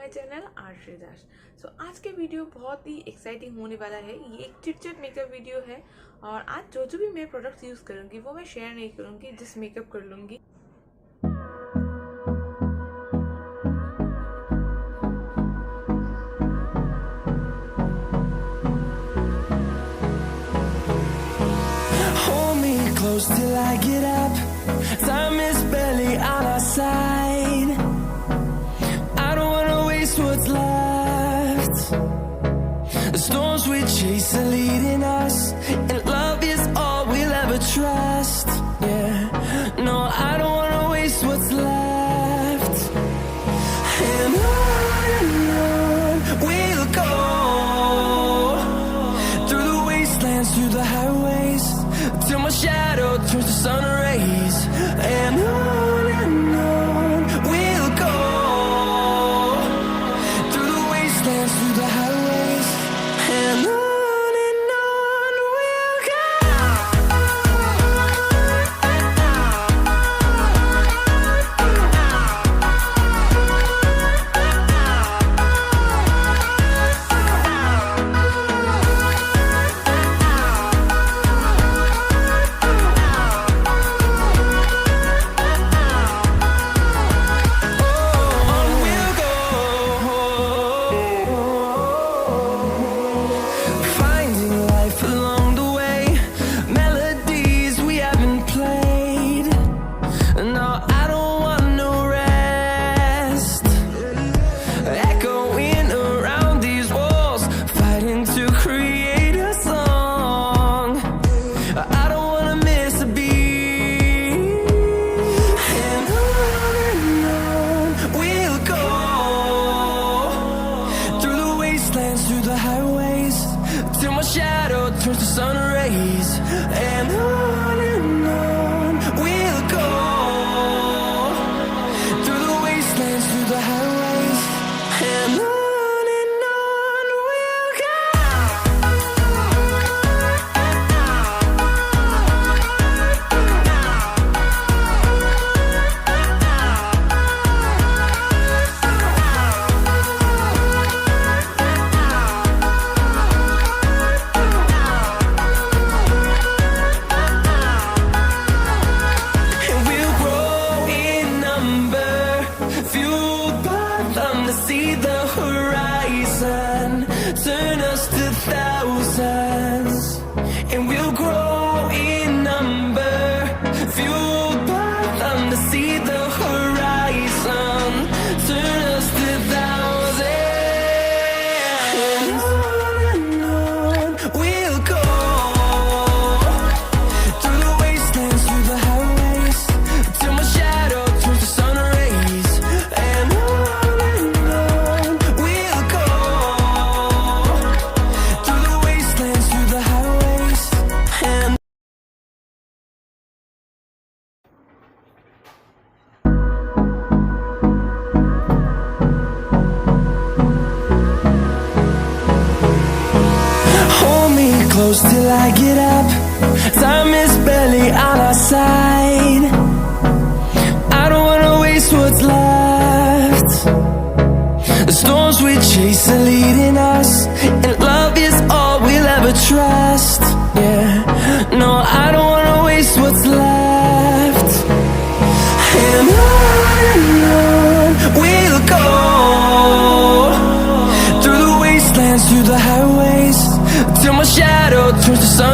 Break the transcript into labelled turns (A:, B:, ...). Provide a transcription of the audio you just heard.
A: My channel Rsreedas। सो आज के video बहुत ही एक्साइटिंग होने वाला है। ये एक चिट मेकअप वीडियो है और आज जो भी मैं प्रोडक्ट्स यूज़ करूँगी वो मैं शेयर नहीं करूँगी, जस्ट मेकअप कर लूँगी।
B: Hold me close till I get up. Time is barely on our side. I don't wanna waste what's left. The storms we chase are leading us, and love is all we'll ever trust. Yeah, no, I don't wanna waste what's left. And on we'll go, through the wastelands, through the highways, till my shadow turns to sun rays. And on we'll go, through the wastelands, through the highways, and on we'll go. Finding life along the way, melodies we haven't played. No, I don't want no rest. Echoing around these walls, fighting to create a song. I don't wanna miss a beat. And on we'll go, through the wastelands, through the highways, till my shadow turns to sun rays. And on we'll go, through the wastelands, through the highways, and on we'll go. And we'll grow in number, fueled by them to see the horizon, turn us to thousands. And we'll grow in number, fueled by them to see the horizon, turn us to thousands. And on we'll go, through the wastelands, through the highways, till my shadow turns to sun rays. And on we'll go, through the wastelands, through the highways, and hold me close till I get up. Time is barely on our side. I don't wanna waste what's left. The storms we chase are leading us, and love is all we'll ever trust. Yeah, no, I don't wanna waste what's left. And on we'll go, through the wastelands, through the highways, till my shadow turns to sun